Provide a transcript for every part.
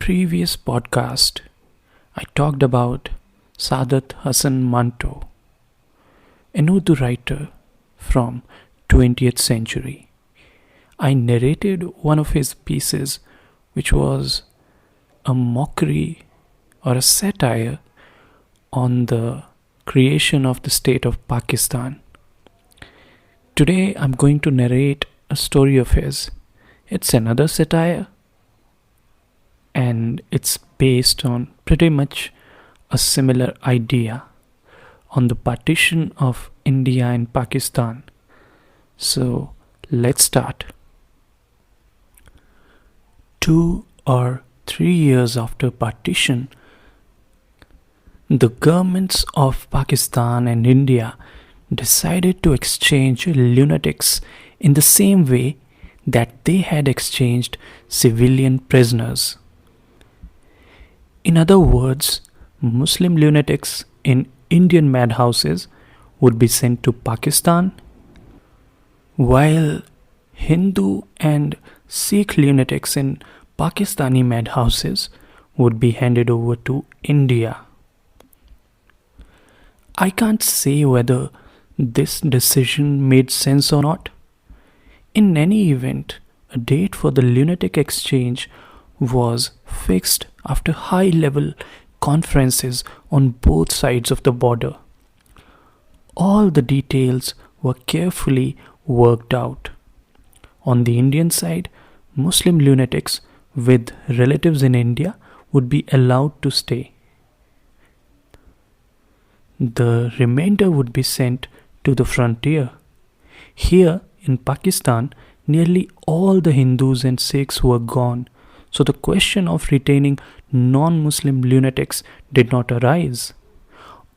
previous podcast, I talked about Saadat Hasan Manto, an Urdu writer from 20th century. I narrated one of his pieces which was a mockery or a satire on the creation of the state of Pakistan. Today I'm going to narrate a story of his. It's another satire and it's based on pretty much a similar idea on the partition of India and Pakistan. So let's start. 2 or 3 years after partition, the governments of Pakistan and India decided to exchange lunatics in the same way that they had exchanged civilian prisoners. In other words, Muslim lunatics in Indian madhouses would be sent to Pakistan, while Hindu and Sikh lunatics in Pakistani madhouses would be handed over to India. I can't say whether this decision made sense or not. In any event, a date for the lunatic exchange was fixed after high-level conferences on both sides of the border. All the details were carefully worked out. On the Indian side, Muslim lunatics with relatives in India would be allowed to stay. The remainder would be sent to the frontier. Here in Pakistan, nearly all the Hindus and Sikhs were gone, so the question of retaining non-Muslim lunatics did not arise.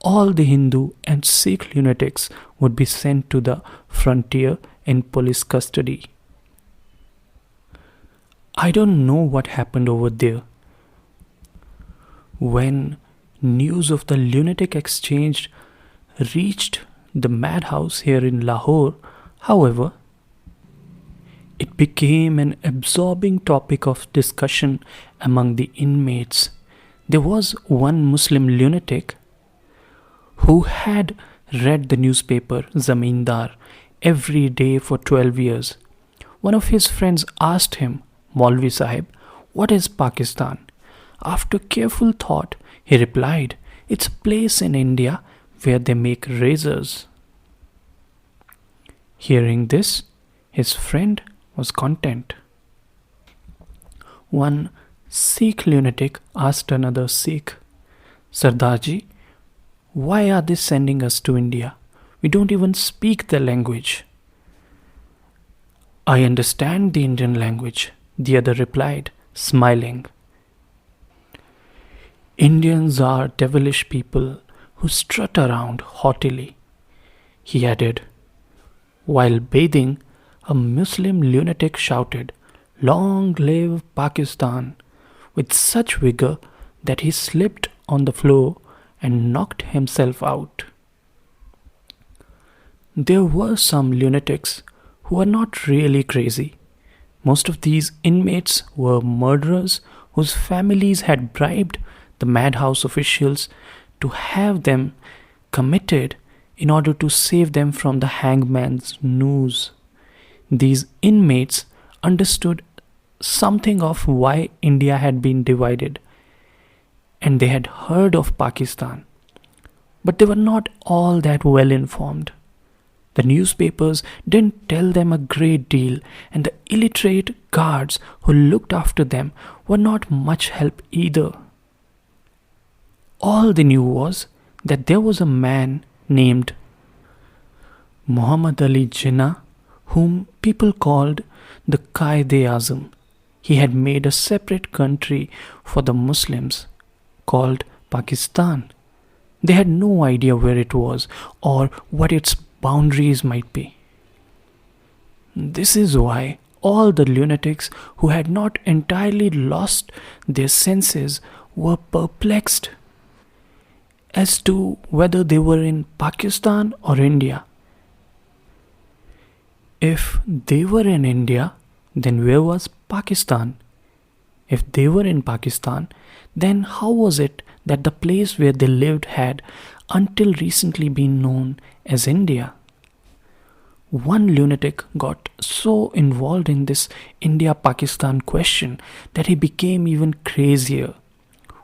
All the Hindu and Sikh lunatics would be sent to the frontier in police custody. I don't know what happened over there. When news of the lunatic exchange reached the madhouse here in Lahore, however, it became an absorbing topic of discussion among the inmates. There was one Muslim lunatic who had read the newspaper Zamindar every day for 12 years. One of his friends asked him, "Maulvi Sahib, what is Pakistan?" After careful thought, he replied, "It's a place in India where they make razors." Hearing this, his friend was content. One Sikh lunatic asked another Sikh, "Sardarji, why are they sending us to India? We don't even speak the language." "I understand the Indian language," the other replied, smiling. "Indians are devilish people who strut around haughtily," he added. While bathing, a Muslim lunatic shouted, "Long live Pakistan," with such vigor that he slipped on the floor and knocked himself out. There were some lunatics who were not really crazy. Most of these inmates were murderers whose families had bribed the madhouse officials to have them committed in order to save them from the hangman's noose. These inmates understood something of why India had been divided, and they had heard of Pakistan, but they were not all that well informed. The newspapers didn't tell them a great deal, and the illiterate guards who looked after them were not much help either. All they knew was that there was a man named Muhammad Ali Jinnah, whom people called the Qaid-e-Azam. He had made a separate country for the Muslims called Pakistan. They had no idea where it was or what its boundaries might be. This is why all the lunatics who had not entirely lost their senses were perplexed as to whether they were in Pakistan or India. If they were in India, then where was Pakistan? If they were in Pakistan, then how was it that the place where they lived had until recently been known as India? One lunatic got so involved in this India Pakistan question that he became even crazier.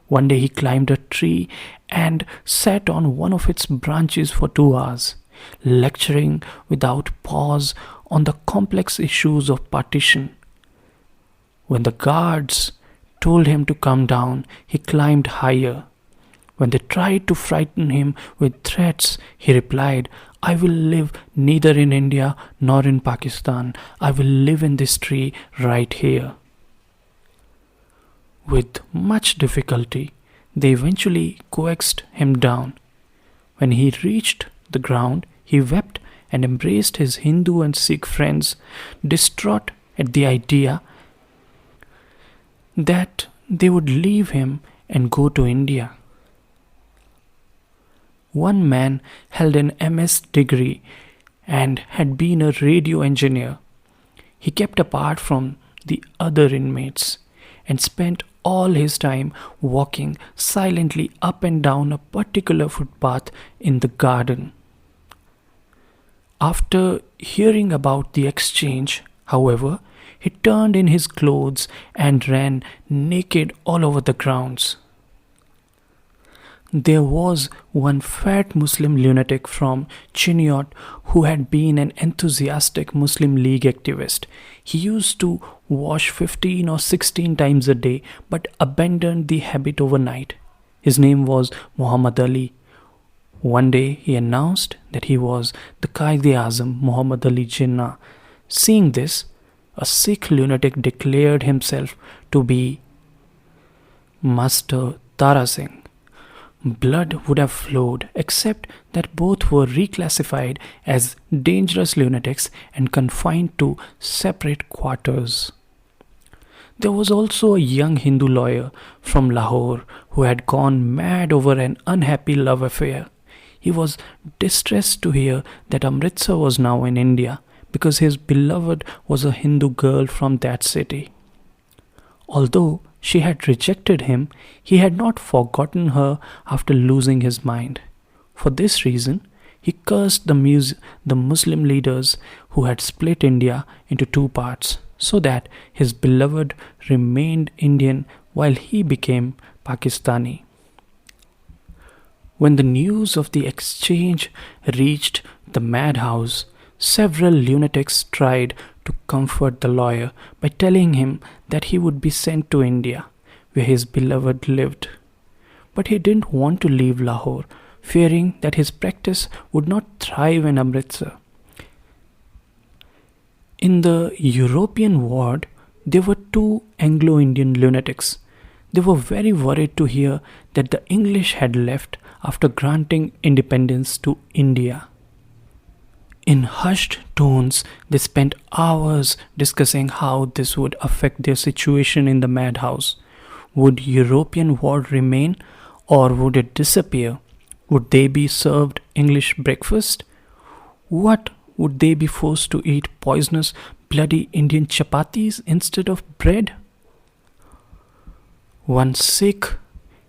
One day he climbed a tree and sat on one of its branches for 2 hours, lecturing without pause on the complex issues of partition. When the guards told him to come down, he climbed higher. When they tried to frighten him with threats, he replied, I will live neither in India nor in Pakistan. I will live in this tree right here. With much difficulty, they eventually coaxed him down. When he reached the ground, he wept and embraced his Hindu and Sikh friends, distraught at the idea that they would leave him and go to India. One man held an MS degree and had been a radio engineer. He kept apart from the other inmates and spent all his time walking silently up and down a particular footpath in the garden. After hearing about the exchange, however, he turned in his clothes and ran naked all over the grounds. There was one fat Muslim lunatic from Chiniot who had been an enthusiastic Muslim League activist. He used to wash 15 or 16 times a day but abandoned the habit overnight. His name was Muhammad Ali. One day he announced that he was the Qaid-e-Azam Muhammad Ali Jinnah. Seeing this, a Sikh lunatic declared himself to be Master Tara Singh. Blood would have flowed, except that both were reclassified as dangerous lunatics and confined to separate quarters. There was also a young Hindu lawyer from Lahore who had gone mad over an unhappy love affair. He was distressed to hear that Amritsar was now in India because his beloved was a Hindu girl from that city. Although she had rejected him, he had not forgotten her after losing his mind. For this reason, he cursed the Muslim leaders who had split India into two parts, so that his beloved remained Indian while he became Pakistani. When the news of the exchange reached the madhouse, several lunatics tried to comfort the lawyer by telling him that he would be sent to India, where his beloved lived. But he didn't want to leave Lahore, fearing that his practice would not thrive in Amritsar. In the European ward, there were two Anglo-Indian lunatics. They were very worried to hear that the English had left after granting independence to India. In hushed tones, they spent hours discussing how this would affect their situation in the madhouse. Would European ward remain, or would it disappear? Would they be served English breakfast? What would they be forced to eat poisonous, bloody Indian chapatis instead of bread? One Sikh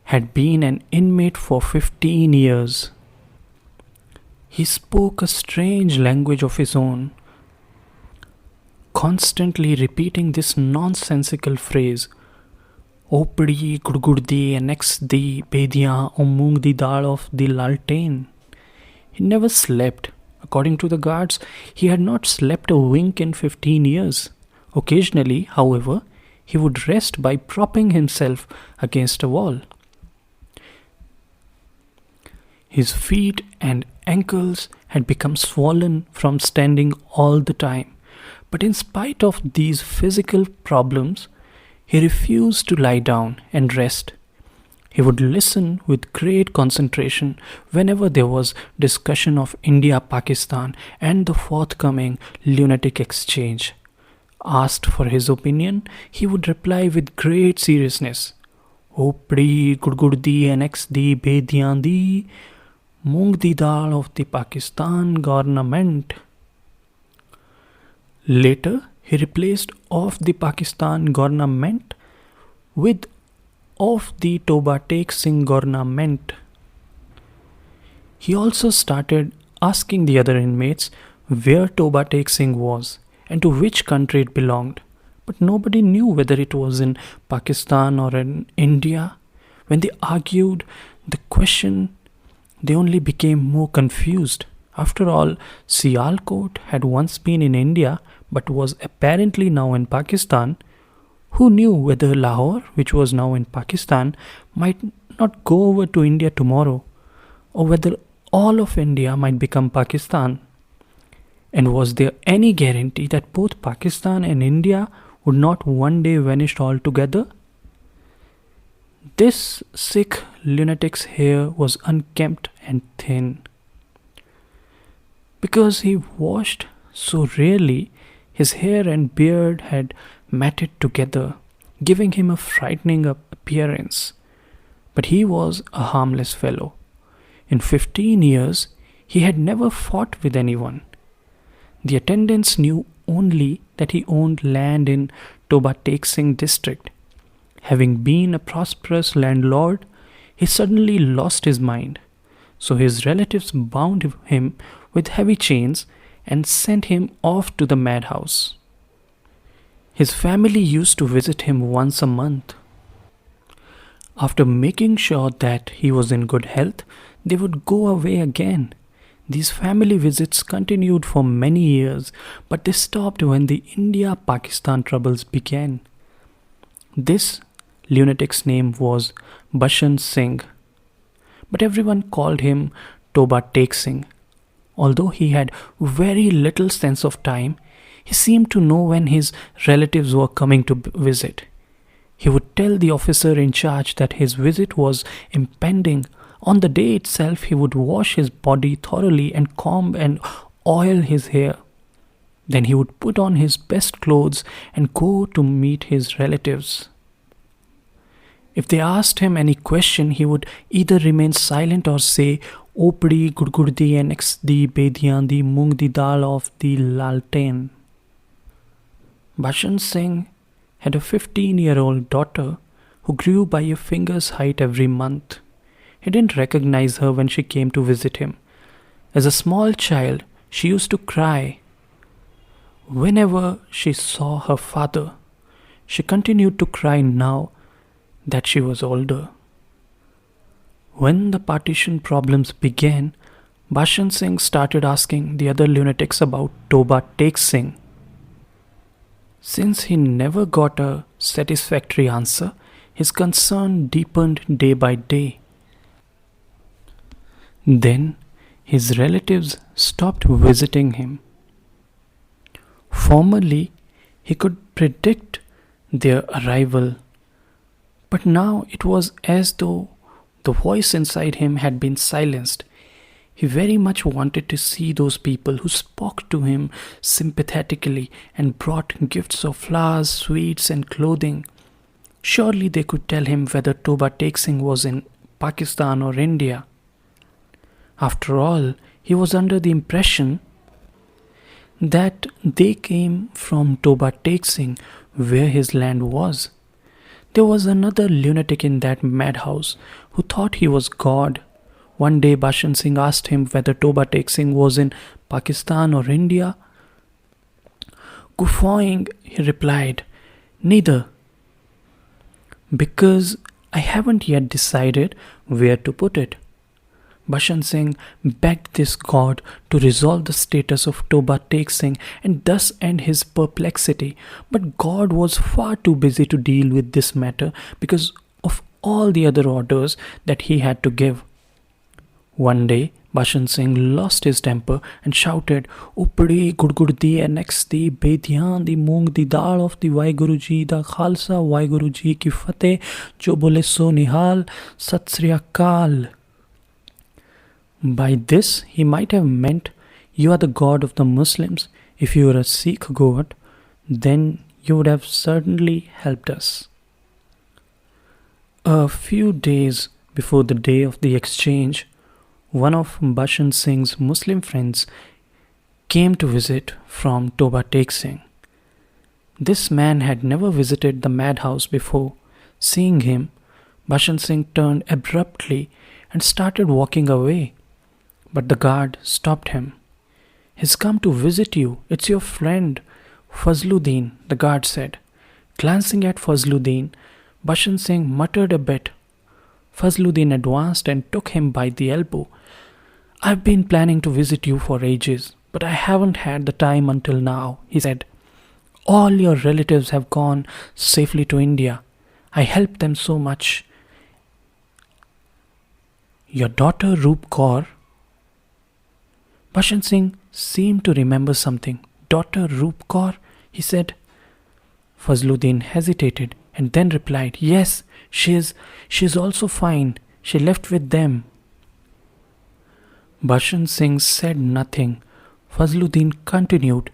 had been an inmate for 15 years. He spoke a strange language of his own, constantly repeating this nonsensical phrase, Opdi gudguddi annex di bediyan o moong di dal of the laltain. He never slept. According to the guards, he had not slept a wink in 15 years. Occasionally, however, he would rest by propping himself against a wall. His feet and ankles had become swollen from standing all the time. But in spite of these physical problems, he refused to lie down and rest. He would listen with great concentration whenever there was discussion of India-Pakistan and the forthcoming lunatic exchange. Asked for his opinion, he would reply with great seriousness, Opdi gudguddi annex di bediyan di moong di dal of the Pakistan government. Later, he replaced of the Pakistan government with of the Toba Tek Singh government. He also started asking the other inmates where Toba Tek Singh was and to which country it belonged, but nobody knew whether it was in Pakistan or in India. When they argued the question, they only became more confused. After all, Sialkot had once been in India but was apparently now in Pakistan. Who knew whether Lahore, which was now in Pakistan, might not go over to India tomorrow, or whether all of India might become Pakistan? And was there any guarantee that both Pakistan and India would not one day vanish altogether? This Sikh lunatic's hair was unkempt and thin. Because he washed so rarely, his hair and beard had matted together, giving him a frightening appearance. But he was a harmless fellow. In 15 years, he had never fought with anyone. The attendants knew only that he owned land in Toba Tek Singh district. Having been a prosperous landlord, he suddenly lost his mind. So his relatives bound him with heavy chains and sent him off to the madhouse. His family used to visit him once a month. After making sure that he was in good health, they would go away again. These family visits continued for many years, but they stopped when the India-Pakistan troubles began. This lunatic's name was Bashan Singh, but everyone called him Toba Tek Singh. Although he had very little sense of time, he seemed to know when his relatives were coming to visit. He would tell the officer in charge that his visit was impending. On the day itself, he would wash his body thoroughly and comb and oil his hair. Then he would put on his best clothes and go to meet his relatives. If they asked him any question, he would either remain silent or say, Opdi gudgurdi and di bediyan di mung di dal of the laltain. Bashan Singh had a 15-year-old daughter who grew by a finger's height every month. He didn't recognize her when she came to visit him. As a small child, she used to cry whenever she saw her father. She continued to cry now that she was older. When the partition problems began, Bashan Singh started asking the other lunatics about Toba Tek Singh. Since he never got a satisfactory answer, his concern deepened day by day. Then his relatives stopped visiting him. Formerly, he could predict their arrival, but now it was as though the voice inside him had been silenced. He very much wanted to see those people who spoke to him sympathetically and brought gifts of flowers, sweets, and clothing. Surely they could tell him whether Toba Tek Singh was in Pakistan or India. After all, he was under the impression that they came from Toba Tek Singh, where his land was. There was another lunatic in that madhouse who thought he was God. One day Bashan Singh asked him whether Toba Tek Singh was in Pakistan or India. Guffawing, he replied, "Neither, because I haven't yet decided where to put it." Bashan Singh begged this god to resolve the status of Toba Tek Singh and thus end his perplexity. But God was far too busy to deal with this matter because of all the other orders that he had to give. One day, Bashan Singh lost his temper and shouted, "Upadi gudgurdi anexti bedyan di moong di dal of the Waheguru Ji da Khalsa Waheguru Ji ki fateh jo bole so nihal Sat Sri Akal." By this, he might have meant, "You are the God of the Muslims. If you are a Sikh god, then you would have certainly helped us." A few days before the day of the exchange, one of Bashan Singh's Muslim friends came to visit from Toba Tek Singh. This man had never visited the madhouse before, Seeing him, Bashan Singh turned abruptly and started walking away. But the guard stopped him. "He's come to visit you. It's your friend, Fazluddin," the guard said. Glancing at Fazluddin, Bashan Singh muttered a bit. Fazluddin advanced and took him by the elbow. "I've been planning to visit you for ages, but I haven't had the time until now," he said. "All your relatives have gone safely to India. I helped them so much. Your daughter Roop Kaur." Bashan Singh seemed to remember something. "Daughter Roop Kaur?" he said. Fazluddin hesitated and then replied, "Yes, she's also fine. She left with them." Bashan Singh said nothing. Fazluddin continued,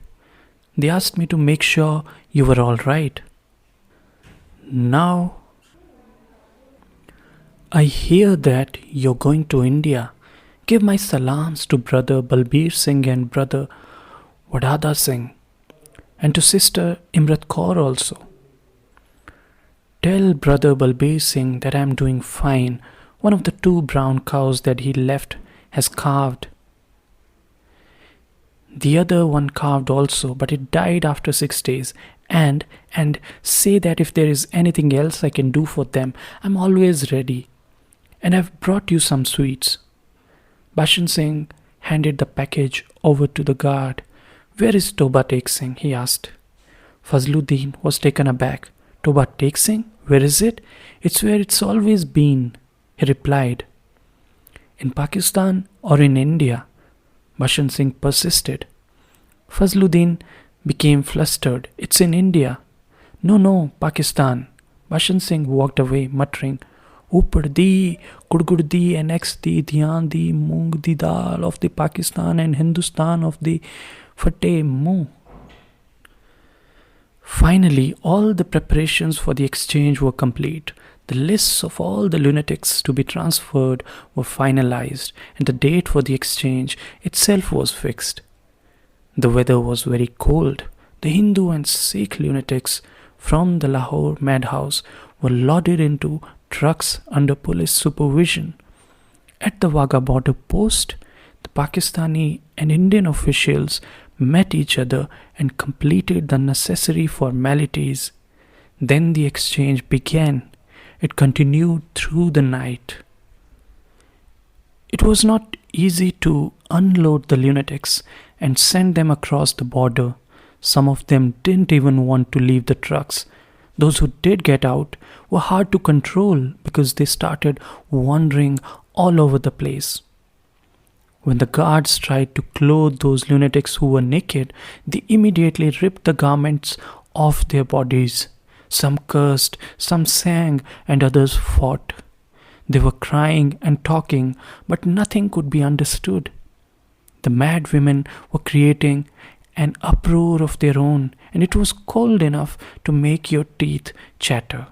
"They asked me to make sure you were all right. Now I hear that you're going to India. Give my salams to brother Balbir Singh and brother Wadada Singh, and to sister Imrat Kaur also. Tell brother Balbir Singh that I'm doing fine. One of the 2 brown cows that he left has calved. The other one calved also, but it died after 6 days. And say that if there is anything else I can do for them, I'm always ready. And I've brought you some sweets." Bashan Singh handed the package over to the guard. "Where is Toba Tek Singh?" he asked. Fazluddin was taken aback. "Toba Tek Singh? Where is it?" "It's where it's always been," he replied. "In Pakistan or in India?" Bashan Singh persisted. Fazluddin became flustered. "It's in India." No, Pakistan." Bashan Singh walked away, muttering, "Upar di, gudgud di, annex di, dhyan di, moong di dal of the Pakistan and Hindustan of the Fateh Muh." Finally, all the preparations for the exchange were complete. The lists of all the lunatics to be transferred were finalized, and the date for the exchange itself was fixed. The weather was very cold. The Hindu and Sikh lunatics from the Lahore madhouse were loaded into trucks under police supervision. At the Wagah border post, the Pakistani and Indian officials met each other and completed the necessary formalities. Then the exchange began. It continued through the night. It was not easy to unload the lunatics and send them across the border. Some of them didn't even want to leave the trucks. Those who did get out were hard to control because they started wandering all over the place. When the guards tried to clothe those lunatics who were naked, they immediately ripped the garments off their bodies. Some cursed, some sang, and others fought. They were crying and talking, but nothing could be understood. The mad women were creating an uproar of their own, and it was cold enough to make your teeth chatter.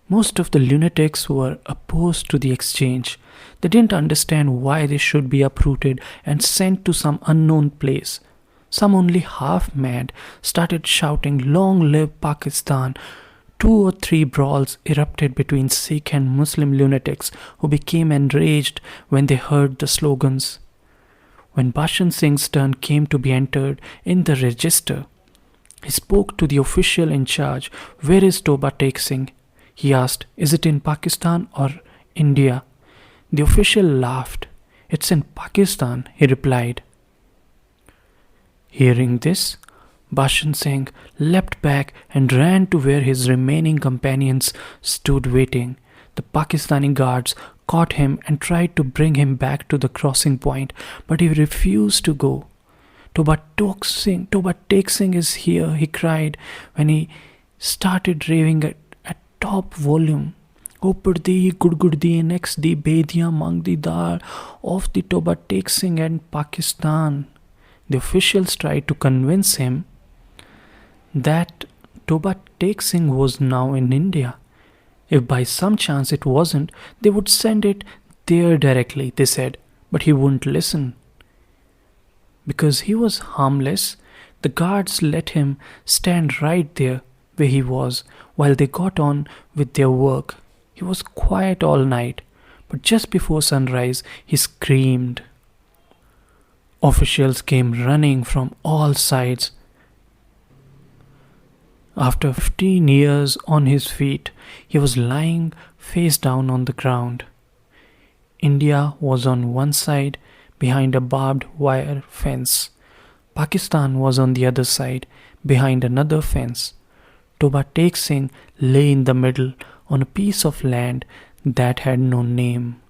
Most of the lunatics were opposed to the exchange. They didn't understand why they should be uprooted and sent to some unknown place. Some, only half mad, started shouting, "Long live Pakistan!" 2 or 3 brawls erupted between Sikh and Muslim lunatics who became enraged when they heard the slogans. When Bashan Singh's turn came to be entered in the register, he spoke to the official in charge. "Where is Toba Tek Singh?" he asked. "Is it in Pakistan or India?" The official laughed. "It's in Pakistan," he replied. Hearing this, Bashan Singh leapt back and ran to where his remaining companions stood waiting. The Pakistani guards caught him and tried to bring him back to the crossing point, but he refused to go. Toba Tek Singh is here," he cried when he started raving at top volume. "Upar di, gudgud di, nex di, bediyan mang di dal of the Toba Tek Singh and Pakistan." The officials tried to convince him that Toba Tek Singh was now in India. If by some chance it wasn't, they would send it there directly, they said, but he wouldn't listen. Because he was harmless, the guards let him stand right there where he was while they got on with their work. He was quiet all night, but just before sunrise, he screamed. Officials came running from all sides. After 15 years on his feet, he was lying face down on the ground. India was on one side behind a barbed wire fence. Pakistan was on the other side behind another fence. Toba Tek Singh lay in the middle on a piece of land that had no name.